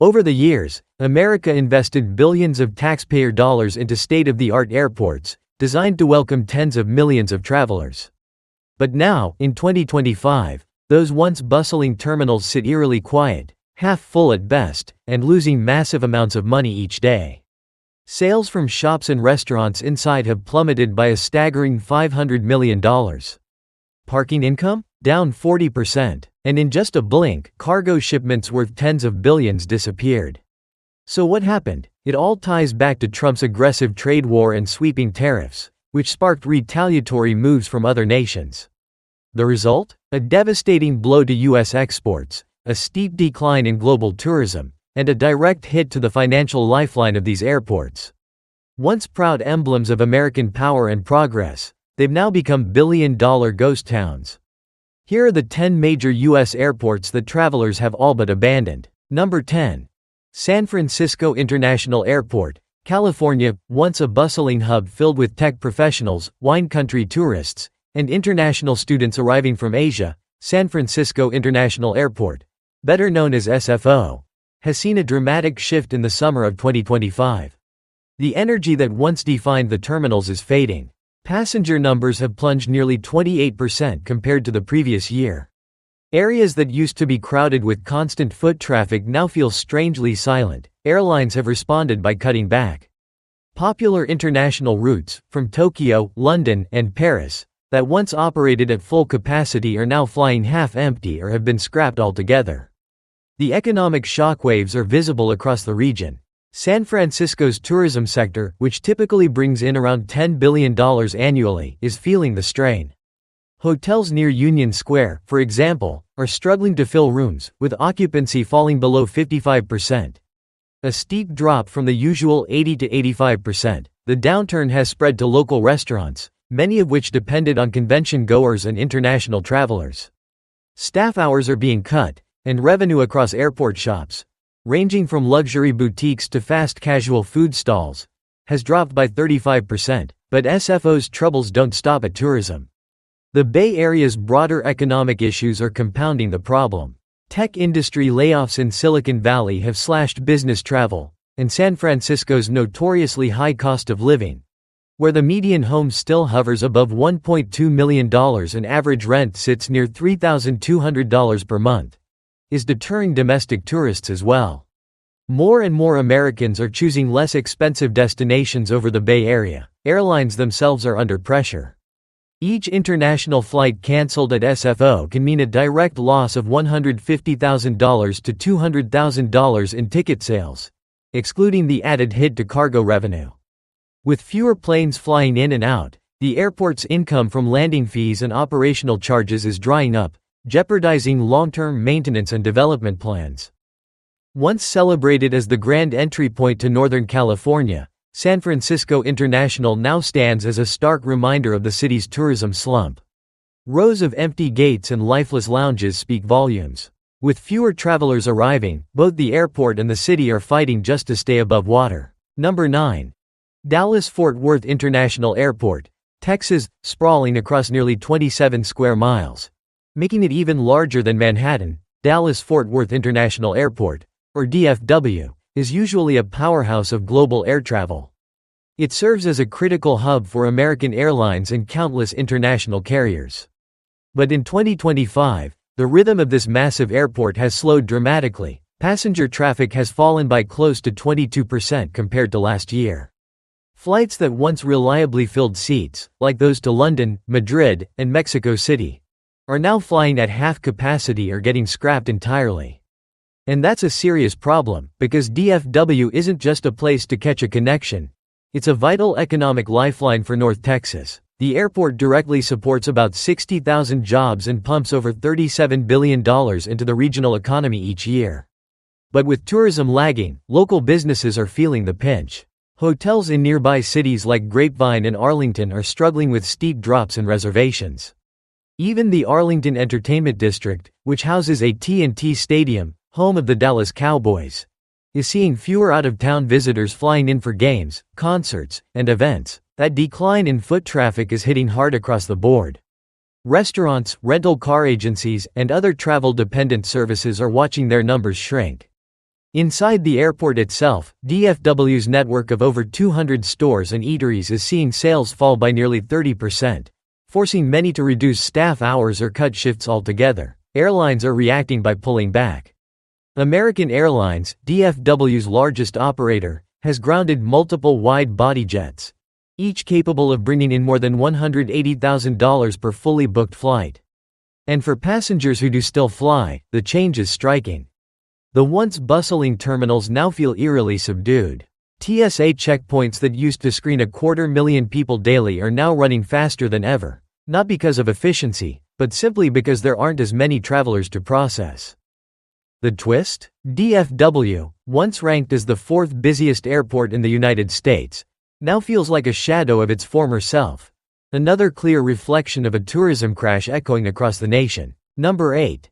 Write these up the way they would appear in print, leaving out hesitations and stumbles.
Over the years, America invested billions of taxpayer dollars into state-of-the-art airports, designed to welcome tens of millions of travelers. But now, in 2025, those once bustling terminals sit eerily quiet, half full at best, and losing massive amounts of money each day. Sales from shops and restaurants inside have plummeted by a staggering $500 million. Parking income? Down 40%. And in just a blink, cargo shipments worth tens of billions disappeared. So what happened? It all ties back to Trump's aggressive trade war and sweeping tariffs, which sparked retaliatory moves from other nations. The result? A devastating blow to U.S. exports, a steep decline in global tourism, and a direct hit to the financial lifeline of these airports. Once proud emblems of American power and progress, they've now become billion-dollar ghost towns. Here are the 10 major U.S. airports that travelers have all but abandoned. Number 10. San Francisco International Airport, California, once a bustling hub filled with tech professionals, wine country tourists, and international students arriving from Asia. San Francisco International Airport, better known as SFO, has seen a dramatic shift in the summer of 2025. The energy that once defined the terminals is fading. Passenger numbers have plunged nearly 28% compared to the previous year. Areas that used to be crowded with constant foot traffic now feel strangely silent. Airlines have responded by cutting back. Popular international routes, from Tokyo, London, and Paris, that once operated at full capacity are now flying half empty or have been scrapped altogether. The economic shockwaves are visible across the region. San Francisco's tourism sector, which typically brings in around $10 billion annually, is feeling the strain. Hotels near Union Square, for example, are struggling to fill rooms, with occupancy falling below 55%. A steep drop from the usual 80 to 85%. The downturn has spread to local restaurants, many of which depended on convention-goers and international travelers. Staff hours are being cut, and revenue across airport shops, ranging from luxury boutiques to fast casual food stalls, has dropped by 35%, but SFO's troubles don't stop at tourism. The Bay Area's broader economic issues are compounding the problem. Tech industry layoffs in Silicon Valley have slashed business travel, and San Francisco's notoriously high cost of living, where the median home still hovers above $1.2 million and average rent sits near $3,200 per month, is deterring domestic tourists as well. More and more Americans are choosing less expensive destinations over the Bay Area. Airlines themselves are under pressure. Each international flight canceled at SFO can mean a direct loss of $150,000 to $200,000 in ticket sales, excluding the added hit to cargo revenue. With fewer planes flying in and out, the airport's income from landing fees and operational charges is drying up, jeopardizing long-term maintenance and development plans. Once celebrated as the grand entry point to Northern California, San Francisco International now stands as a stark reminder of the city's tourism slump. Rows of empty gates and lifeless lounges speak volumes. With fewer travelers arriving, both the airport and the city are fighting just to stay above water. Number 9. Dallas-Fort Worth International Airport, Texas, sprawling across nearly 27 square miles, making it even larger than Manhattan. Dallas-Fort Worth International Airport, or DFW, is usually a powerhouse of global air travel. It serves as a critical hub for American Airlines and countless international carriers. But in 2025, the rhythm of this massive airport has slowed dramatically. Passenger traffic has fallen by close to 22% compared to last year. Flights that once reliably filled seats, like those to London, Madrid, and Mexico City, are now flying at half capacity or getting scrapped entirely. And that's a serious problem, because DFW isn't just a place to catch a connection. It's a vital economic lifeline for North Texas. The airport directly supports about 60,000 jobs and pumps over $37 billion into the regional economy each year. But with tourism lagging, local businesses are feeling the pinch. Hotels in nearby cities like Grapevine and Arlington are struggling with steep drops in reservations. Even the Arlington Entertainment District, which houses AT&T Stadium, home of the Dallas Cowboys, is seeing fewer out-of-town visitors flying in for games, concerts, and events. That decline in foot traffic is hitting hard across the board. Restaurants, rental car agencies, and other travel-dependent services are watching their numbers shrink. Inside the airport itself, DFW's network of over 200 stores and eateries is seeing sales fall by nearly 30%, forcing many to reduce staff hours or cut shifts altogether. Airlines are reacting by pulling back. American Airlines, DFW's largest operator, has grounded multiple wide-body jets, each capable of bringing in more than $180,000 per fully booked flight. And for passengers who do still fly, the change is striking. The once bustling terminals now feel eerily subdued. TSA checkpoints that used to screen 250,000 people daily are now running faster than ever, not because of efficiency, but simply because there aren't as many travelers to process. The twist? DFW, once ranked as the fourth busiest airport in the United States, now feels like a shadow of its former self. Another clear reflection of a tourism crash echoing across the nation. Number 8.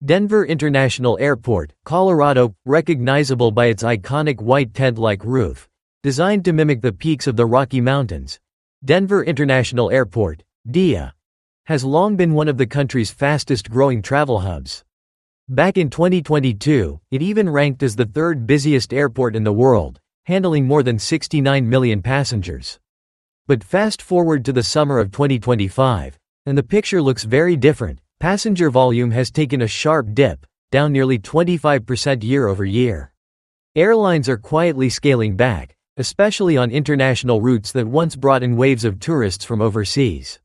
Denver International Airport, Colorado, recognizable by its iconic white tent-like roof, designed to mimic the peaks of the Rocky Mountains. Denver International Airport, DIA, has long been one of the country's fastest-growing travel hubs. Back in 2022, it even ranked as the third busiest airport in the world, handling more than 69 million passengers. But fast forward to the summer of 2025, and the picture looks very different. Passenger volume has taken a sharp dip, down nearly 25% year-over-year. Airlines are quietly scaling back, especially on international routes that once brought in waves of tourists from overseas.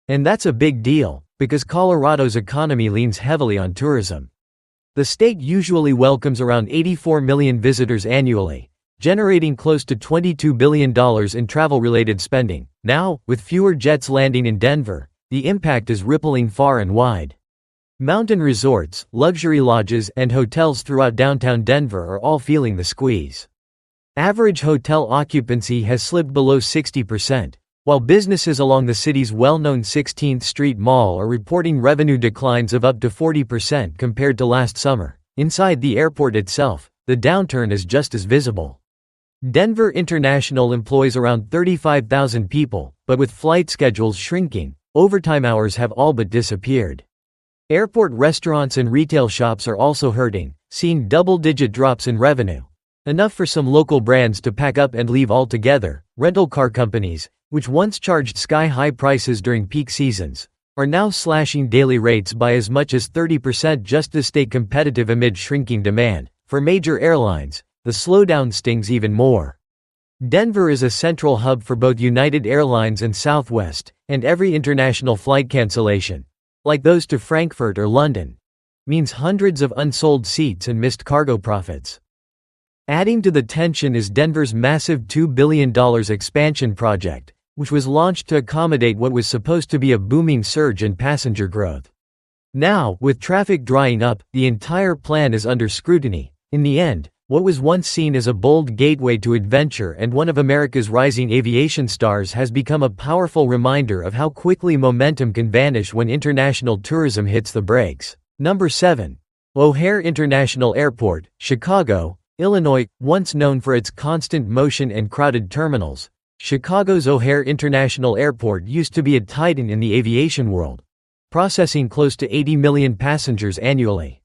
And that's a big deal, because Colorado's economy leans heavily on tourism. The state usually welcomes around 84 million visitors annually, generating close to $22 billion in travel-related spending. Now, with fewer jets landing in Denver, the impact is rippling far and wide. Mountain resorts, luxury lodges, and hotels throughout downtown Denver are all feeling the squeeze. Average hotel occupancy has slipped below 60%, while businesses along the city's well-known 16th Street Mall are reporting revenue declines of up to 40% compared to last summer. Inside the airport itself, the downturn is just as visible. Denver International employs around 35,000 people, but with flight schedules shrinking, overtime hours have all but disappeared. Airport restaurants and retail shops are also hurting, seeing double-digit drops in revenue. Enough for some local brands to pack up and leave altogether. Rental car companies, which once charged sky-high prices during peak seasons, are now slashing daily rates by as much as 30% just to stay competitive amid shrinking demand. For major airlines, the slowdown stings even more. Denver is a central hub for both United Airlines and Southwest, and every international flight cancellation, like those to Frankfurt or London, means hundreds of unsold seats and missed cargo profits. Adding to the tension is Denver's massive $2 billion expansion project, which was launched to accommodate what was supposed to be a booming surge in passenger growth. Now, with traffic drying up, the entire plan is under scrutiny. In the end, what was once seen as a bold gateway to adventure and one of America's rising aviation stars has become a powerful reminder of how quickly momentum can vanish when international tourism hits the brakes. Number 7. O'Hare International Airport, Chicago, Illinois. Once known for its constant motion and crowded terminals, Chicago's O'Hare International Airport used to be a titan in the aviation world, processing close to 80 million passengers annually.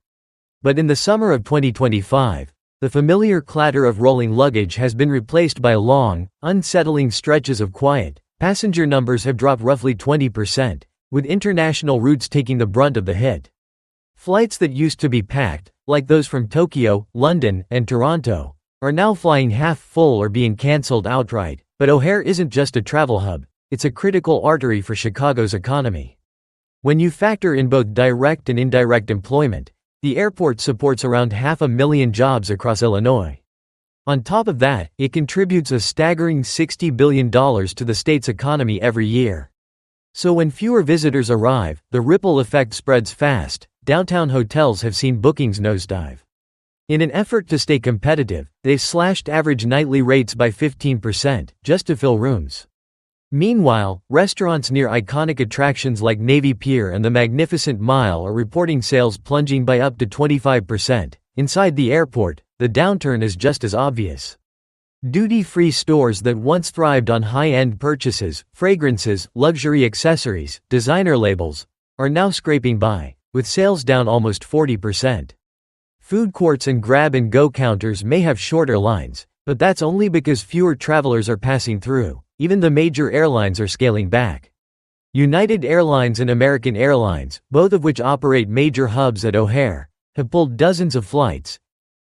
But in the summer of 2025, the familiar clatter of rolling luggage has been replaced by long, unsettling stretches of quiet. Passenger numbers have dropped roughly 20%, with international routes taking the brunt of the hit. Flights that used to be packed, like those from Tokyo, London, and Toronto, are now flying half full or being cancelled outright. But O'Hare isn't just a travel hub, it's a critical artery for Chicago's economy. When you factor in both direct and indirect employment, the airport supports around 500,000 jobs across Illinois. On top of that, it contributes a staggering $60 billion to the state's economy every year. So when fewer visitors arrive, the ripple effect spreads fast. Downtown hotels have seen bookings nosedive. In an effort to stay competitive, they've slashed average nightly rates by 15%, just to fill rooms. Meanwhile, restaurants near iconic attractions like Navy Pier and the Magnificent Mile are reporting sales plunging by up to 25%. Inside the airport, the downturn is just as obvious. Duty-free stores that once thrived on high-end purchases, fragrances, luxury accessories, designer labels, are now scraping by, with sales down almost 40%. Food courts and grab-and-go counters may have shorter lines, but that's only because fewer travelers are passing through. Even the major airlines are scaling back. United Airlines and American Airlines, both of which operate major hubs at O'Hare, have pulled dozens of flights,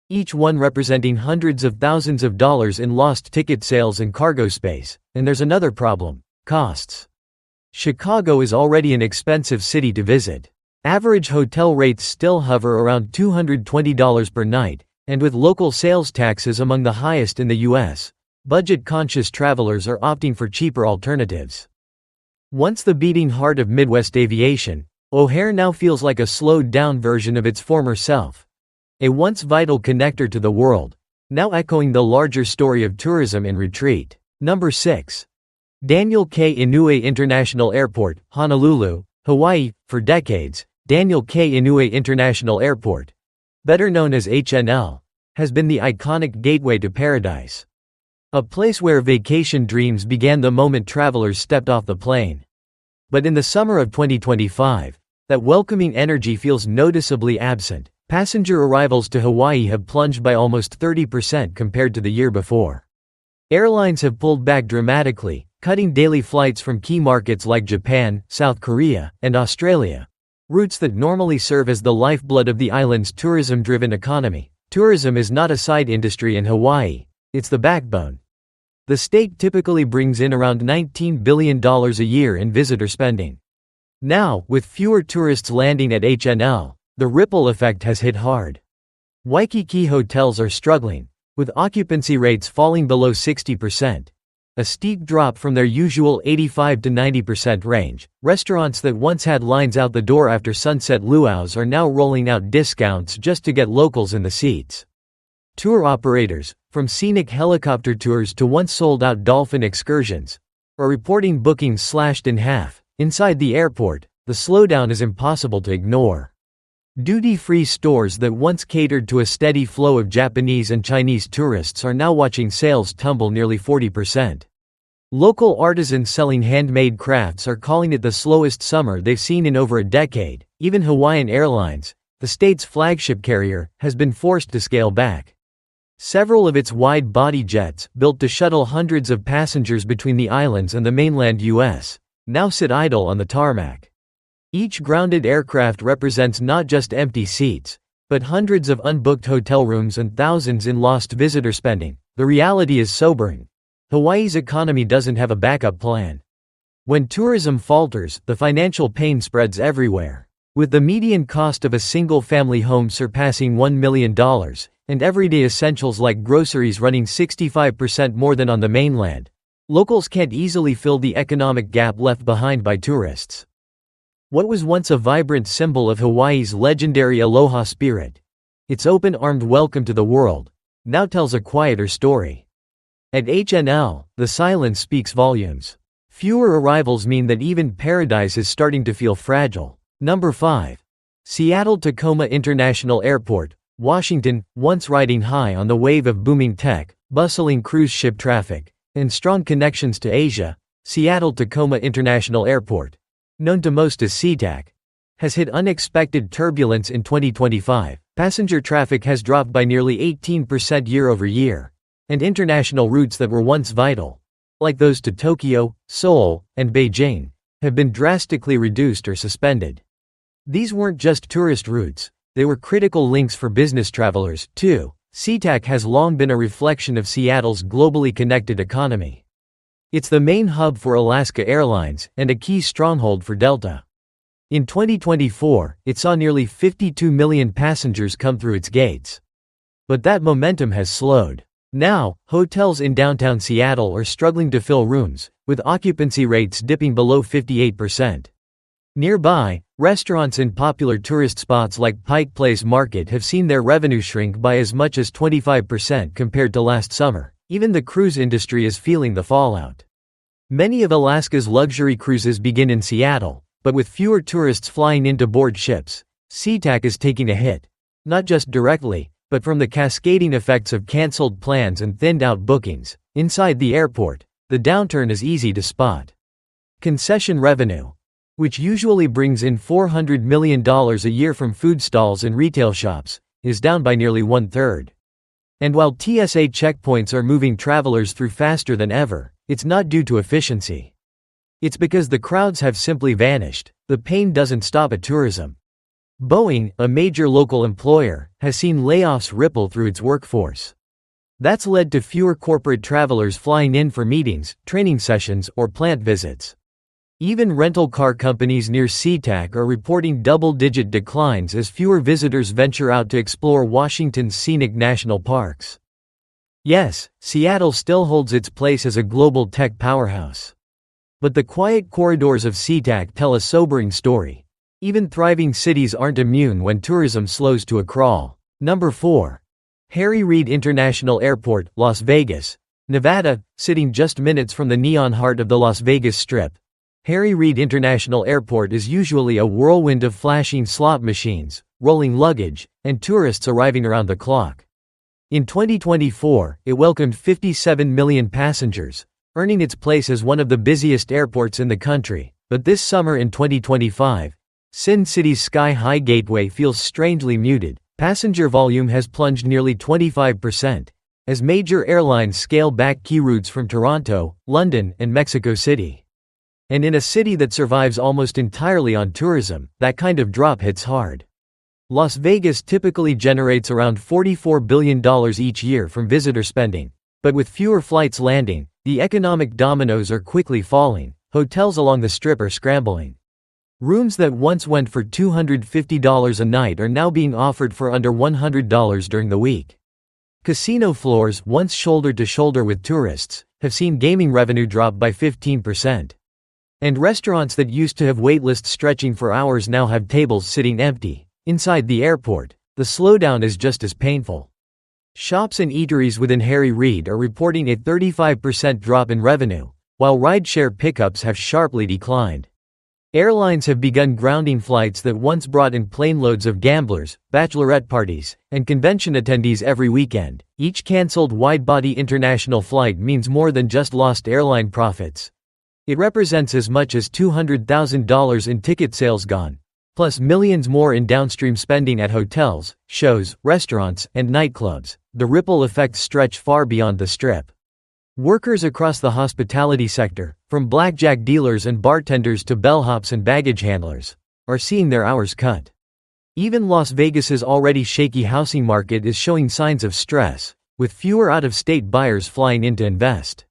each one representing hundreds of thousands of dollars in lost ticket sales and cargo space. And there's another problem: costs. Chicago is already an expensive city to visit. Average hotel rates still hover around $220 per night, and with local sales taxes among the highest in the U.S., budget-conscious travelers are opting for cheaper alternatives. Once the beating heart of Midwest aviation, O'Hare now feels like a slowed-down version of its former self. A once vital connector to the world, now echoing the larger story of tourism in retreat. Number 6. Daniel K. Inouye International Airport, Honolulu, Hawaii. For decades, Daniel K. Inouye International Airport, better known as HNL, has been the iconic gateway to paradise. A place where vacation dreams began the moment travelers stepped off the plane. But in the summer of 2025, that welcoming energy feels noticeably absent. Passenger arrivals to Hawaii have plunged by almost 30% compared to the year before. Airlines have pulled back dramatically, cutting daily flights from key markets like Japan, South Korea, and Australia, routes that normally serve as the lifeblood of the island's tourism-driven economy. Tourism is not a side industry in Hawaii, it's the backbone. The state typically brings in around $19 billion a year in visitor spending. Now, with fewer tourists landing at HNL, the ripple effect has hit hard. Waikiki hotels are struggling, with occupancy rates falling below 60%, a steep drop from their usual 85 to 90% range. Restaurants that once had lines out the door after sunset luau's are now rolling out discounts just to get locals in the seats. Tour operators, from scenic helicopter tours to once sold-out dolphin excursions, are reporting bookings slashed in half. Inside the airport, the slowdown is impossible to ignore. Duty-free stores that once catered to a steady flow of Japanese and Chinese tourists are now watching sales tumble nearly 40%. Local artisans selling handmade crafts are calling it the slowest summer they've seen in over a decade. Even Hawaiian Airlines, the state's flagship carrier, has been forced to scale back. Several of its wide-body jets, built to shuttle hundreds of passengers between the islands and the mainland U.S., now sit idle on the tarmac. Each grounded aircraft represents not just empty seats, but hundreds of unbooked hotel rooms and thousands in lost visitor spending. The reality is sobering. Hawaii's economy doesn't have a backup plan. When tourism falters, the financial pain spreads everywhere. With the median cost of a single-family home surpassing $1 million, and everyday essentials like groceries running 65% more than on the mainland, locals can't easily fill the economic gap left behind by tourists. What was once a vibrant symbol of Hawaii's legendary aloha spirit, its open-armed welcome to the world, now tells a quieter story. At HNL, the silence speaks volumes. Fewer arrivals mean that even paradise is starting to feel fragile. Number 5. Seattle-Tacoma International Airport, Washington. Once riding high on the wave of booming tech, bustling cruise ship traffic, and strong connections to Asia, Seattle-Tacoma International Airport, known to most as SeaTac, has hit unexpected turbulence in 2025. Passenger traffic has dropped by nearly 18% year over year, and international routes that were once vital, like those to Tokyo, Seoul, and Beijing, have been drastically reduced or suspended. These weren't just tourist routes, they were critical links for business travelers, too. SeaTac has long been a reflection of Seattle's globally connected economy. It's the main hub for Alaska Airlines and a key stronghold for Delta. In 2024, it saw nearly 52 million passengers come through its gates. But that momentum has slowed. Now, hotels in downtown Seattle are struggling to fill rooms, with occupancy rates dipping below 58%. Nearby, restaurants in popular tourist spots like Pike Place Market have seen their revenue shrink by as much as 25% compared to last summer. Even the cruise industry is feeling the fallout. Many of Alaska's luxury cruises begin in Seattle, but with fewer tourists flying in to board ships, SeaTac is taking a hit. Not just directly, but from the cascading effects of cancelled plans and thinned-out bookings. Inside the airport, the downturn is easy to spot. Concession revenue, which usually brings in $400 million a year from food stalls and retail shops, is down by nearly one-third. And while TSA checkpoints are moving travelers through faster than ever, it's not due to efficiency. It's because the crowds have simply vanished. The pain doesn't stop at tourism. Boeing, a major local employer, has seen layoffs ripple through its workforce. That's led to fewer corporate travelers flying in for meetings, training sessions, or plant visits. Even rental car companies near SeaTac are reporting double-digit declines as fewer visitors venture out to explore Washington's scenic national parks. Yes, Seattle still holds its place as a global tech powerhouse. But the quiet corridors of SeaTac tell a sobering story. Even thriving cities aren't immune when tourism slows to a crawl. Number 4. Harry Reid International Airport, Las Vegas, Nevada. Sitting just minutes from the neon heart of the Las Vegas Strip, Harry Reid International Airport is usually a whirlwind of flashing slot machines, rolling luggage, and tourists arriving around the clock. In 2024, it welcomed 57 million passengers, earning its place as one of the busiest airports in the country. But this summer in 2025, Sin City's sky-high gateway feels strangely muted. Passenger volume has plunged nearly 25%, as major airlines scale back key routes from Toronto, London, and Mexico City. And in a city that survives almost entirely on tourism, that kind of drop hits hard. Las Vegas typically generates around $44 billion each year from visitor spending. But with fewer flights landing, the economic dominoes are quickly falling. Hotels along the Strip are scrambling. Rooms that once went for $250 a night are now being offered for under $100 during the week. Casino floors, once shoulder to shoulder with tourists, have seen gaming revenue drop by 15%. And restaurants that used to have waitlists stretching for hours now have tables sitting empty. Inside the airport, the slowdown is just as painful. Shops and eateries within Harry Reid are reporting a 35% drop in revenue, while rideshare pickups have sharply declined. Airlines have begun grounding flights that once brought in planeloads of gamblers, bachelorette parties, and convention attendees every weekend. Each cancelled wide-body international flight means more than just lost airline profits. It represents as much as $200,000 in ticket sales gone, plus millions more in downstream spending at hotels, shows, restaurants, and nightclubs. The ripple effects stretch far beyond the Strip. Workers across the hospitality sector, from blackjack dealers and bartenders to bellhops and baggage handlers, are seeing their hours cut. Even Las Vegas's already shaky housing market is showing signs of stress, with fewer out-of-state buyers flying in to invest.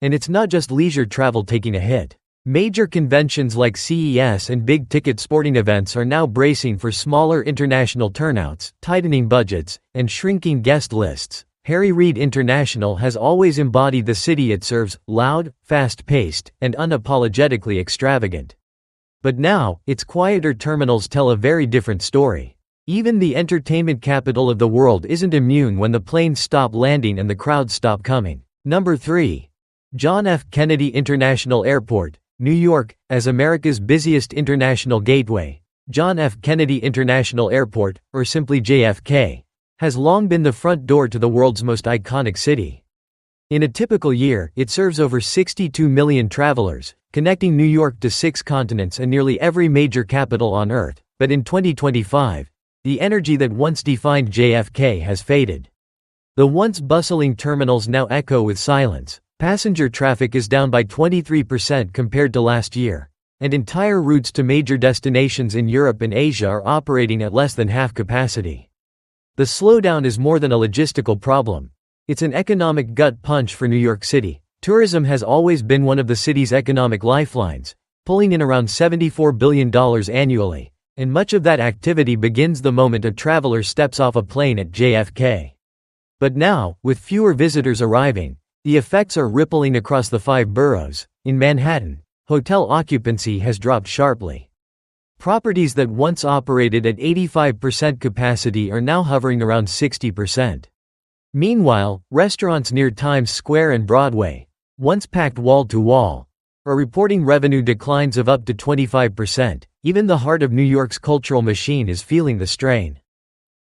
And it's not just leisure travel taking a hit. Major conventions like CES and big-ticket sporting events are now bracing for smaller international turnouts, tightening budgets, and shrinking guest lists. Harry Reid International has always embodied the city it serves: loud, fast-paced, and unapologetically extravagant. But now, its quieter terminals tell a very different story. Even the entertainment capital of the world isn't immune when the planes stop landing and the crowds stop coming. Number 3. John F. Kennedy International Airport, New York. As America's busiest international gateway, John F. Kennedy International Airport, or simply JFK, has long been the front door to the world's most iconic city. In a typical year, it serves over 62 million travelers, connecting New York to 6 continents and nearly every major capital on Earth. But in 2025, the energy that once defined JFK has faded. The once bustling terminals now echo with silence. Passenger traffic is down by 23% compared to last year, and entire routes to major destinations in Europe and Asia are operating at less than half capacity. The slowdown is more than a logistical problem. It's an economic gut punch for New York City. Tourism has always been one of the city's economic lifelines, pulling in around $74 billion annually, and much of that activity begins the moment a traveler steps off a plane at JFK. But now, with fewer visitors arriving, the effects are rippling across the 5 boroughs. In Manhattan, hotel occupancy has dropped sharply. Properties that once operated at 85% capacity are now hovering around 60%. Meanwhile, restaurants near Times Square and Broadway, once packed wall to wall, are reporting revenue declines of up to 25%. Even the heart of New York's cultural machine is feeling the strain.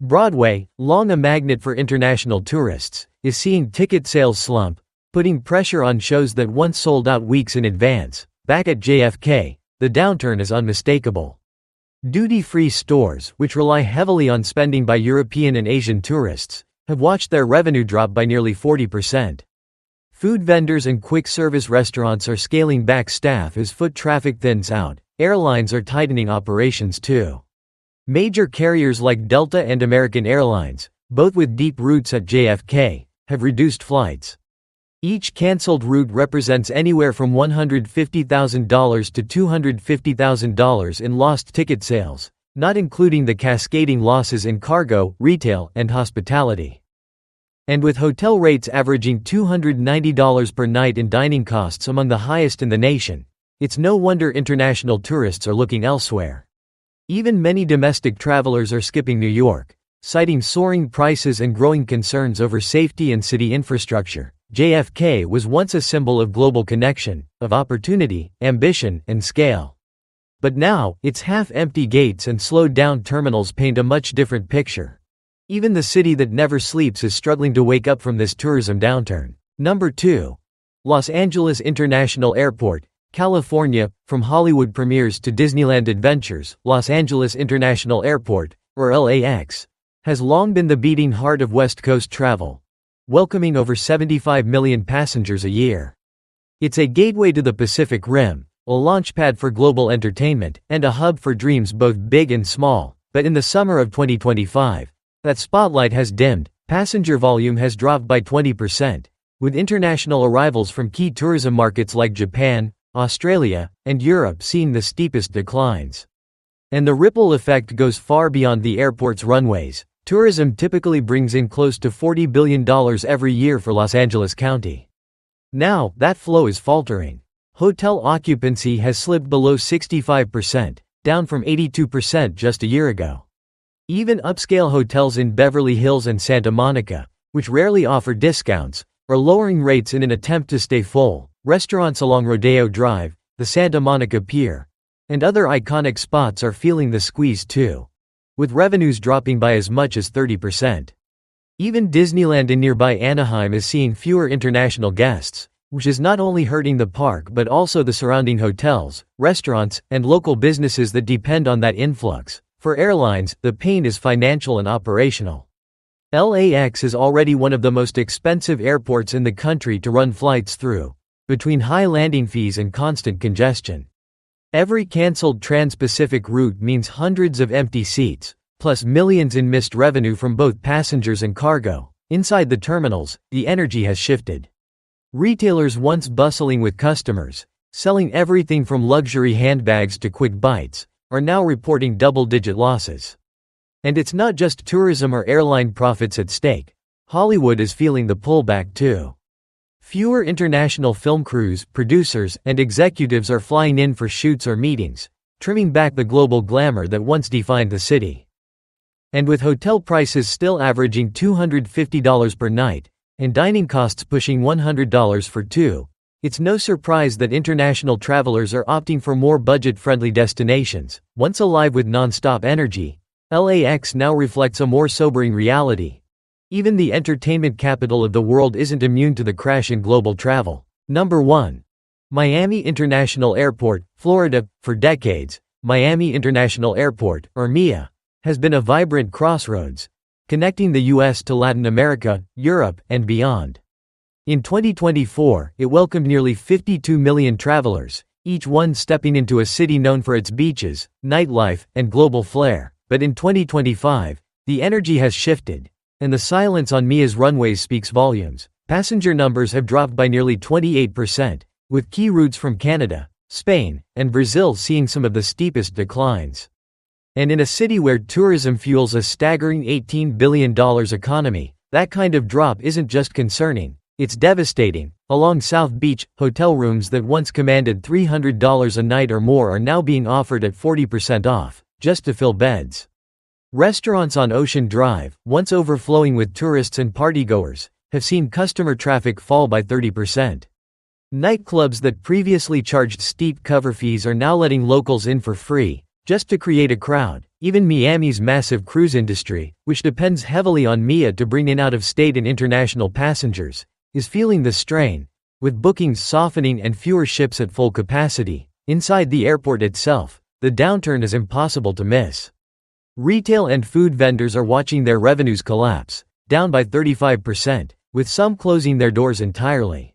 Broadway, long a magnet for international tourists, is seeing ticket sales slump, putting pressure on shows that once sold out weeks in advance. Back at JFK, the downturn is unmistakable. Duty-free stores, which rely heavily on spending by European and Asian tourists, have watched their revenue drop by nearly 40%. Food vendors and quick-service restaurants are scaling back staff as foot traffic thins out. Airlines are tightening operations too. Major carriers like Delta and American Airlines, both with deep roots at JFK, have reduced flights. Each canceled route represents anywhere from $150,000 to $250,000 in lost ticket sales, not including the cascading losses in cargo, retail, and hospitality. And with hotel rates averaging $290 per night and dining costs among the highest in the nation, it's no wonder international tourists are looking elsewhere. Even many domestic travelers are skipping New York, citing soaring prices and growing concerns over safety and city infrastructure. JFK was once a symbol of global connection, of opportunity, ambition, and scale. But now, its half-empty gates and slowed-down terminals paint a much different picture. Even the city that never sleeps is struggling to wake up from this tourism downturn. Number 2. Los Angeles International Airport, California. From Hollywood premieres to Disneyland adventures, Los Angeles International Airport, or LAX, has long been the beating heart of West Coast travel, welcoming over 75 million passengers a year. It's a gateway to the Pacific Rim, a launchpad for global entertainment, and a hub for dreams both big and small. But in the summer of 2025, that spotlight has dimmed. Passenger volume has dropped by 20%, with international arrivals from key tourism markets like Japan, Australia, and Europe seeing the steepest declines. And the ripple effect goes far beyond the airport's runways. Tourism typically brings in close to $40 billion every year for Los Angeles County. Now, that flow is faltering. Hotel occupancy has slipped below 65%, down from 82% just a year ago. Even upscale hotels in Beverly Hills and Santa Monica, which rarely offer discounts, are lowering rates in an attempt to stay full. Restaurants along Rodeo Drive, the Santa Monica Pier, and other iconic spots are feeling the squeeze too, with revenues dropping by as much as 30%. Even Disneyland in nearby Anaheim is seeing fewer international guests, which is not only hurting the park but also the surrounding hotels, restaurants, and local businesses that depend on that influx. For airlines, the pain is financial and operational. LAX is already one of the most expensive airports in the country to run flights through, between high landing fees and constant congestion. Every cancelled trans-Pacific route means hundreds of empty seats, plus millions in missed revenue from both passengers and cargo. Inside the terminals, the energy has shifted. Retailers once bustling with customers, selling everything from luxury handbags to quick bites, are now reporting double-digit losses. And it's not just tourism or airline profits at stake. Hollywood is feeling the pullback too. Fewer international film crews, producers, and executives are flying in for shoots or meetings, trimming back the global glamour that once defined the city. And with hotel prices still averaging $250 per night, and dining costs pushing $100 for two, it's no surprise that international travelers are opting for more budget-friendly destinations. Once alive with non-stop energy, LAX now reflects a more sobering reality. Even the entertainment capital of the world isn't immune to the crash in global travel. Number 1. Miami International Airport, Florida. For decades, Miami International Airport, or MIA, has been a vibrant crossroads, connecting the U.S. to Latin America, Europe, and beyond. In 2024, it welcomed nearly 52 million travelers, each one stepping into a city known for its beaches, nightlife, and global flair. But in 2025, the energy has shifted, and the silence on MIA's runways speaks volumes. Passenger numbers have dropped by nearly 28%, with key routes from Canada, Spain, and Brazil seeing some of the steepest declines. And in a city where tourism fuels a staggering $18 billion economy, that kind of drop isn't just concerning, it's devastating. Along South Beach, hotel rooms that once commanded $300 a night or more are now being offered at 40% off, just to fill beds. Restaurants on Ocean Drive, once overflowing with tourists and partygoers, have seen customer traffic fall by 30%. Nightclubs that previously charged steep cover fees are now letting locals in for free, just to create a crowd. Even Miami's massive cruise industry, which depends heavily on MIA to bring in out-of-state and international passengers, is feeling the strain, with bookings softening and fewer ships at full capacity. Inside the airport itself, the downturn is impossible to miss. Retail and food vendors are watching their revenues collapse, down by 35%, with some closing their doors entirely.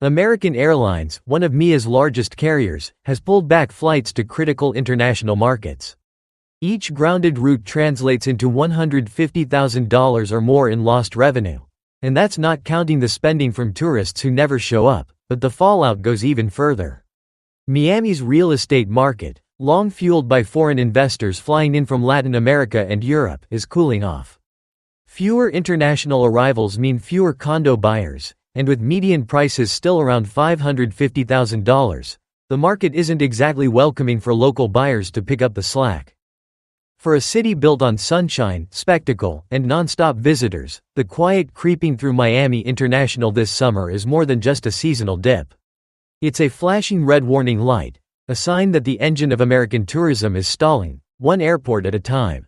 American Airlines, one of MEA's largest carriers, has pulled back flights to critical international markets. Each grounded route translates into $150,000 or more in lost revenue. And that's not counting the spending from tourists who never show up, but the fallout goes even further. Miami's real estate market, long fueled by foreign investors flying in from Latin America and Europe, is cooling off. Fewer international arrivals mean fewer condo buyers, and with median prices still around $550,000, the market isn't exactly welcoming for local buyers to pick up the slack. For a city built on sunshine, spectacle, and non-stop visitors, the quiet creeping through Miami International this summer is more than just a seasonal dip. It's a flashing red warning light, a sign that the engine of American tourism is stalling, one airport at a time.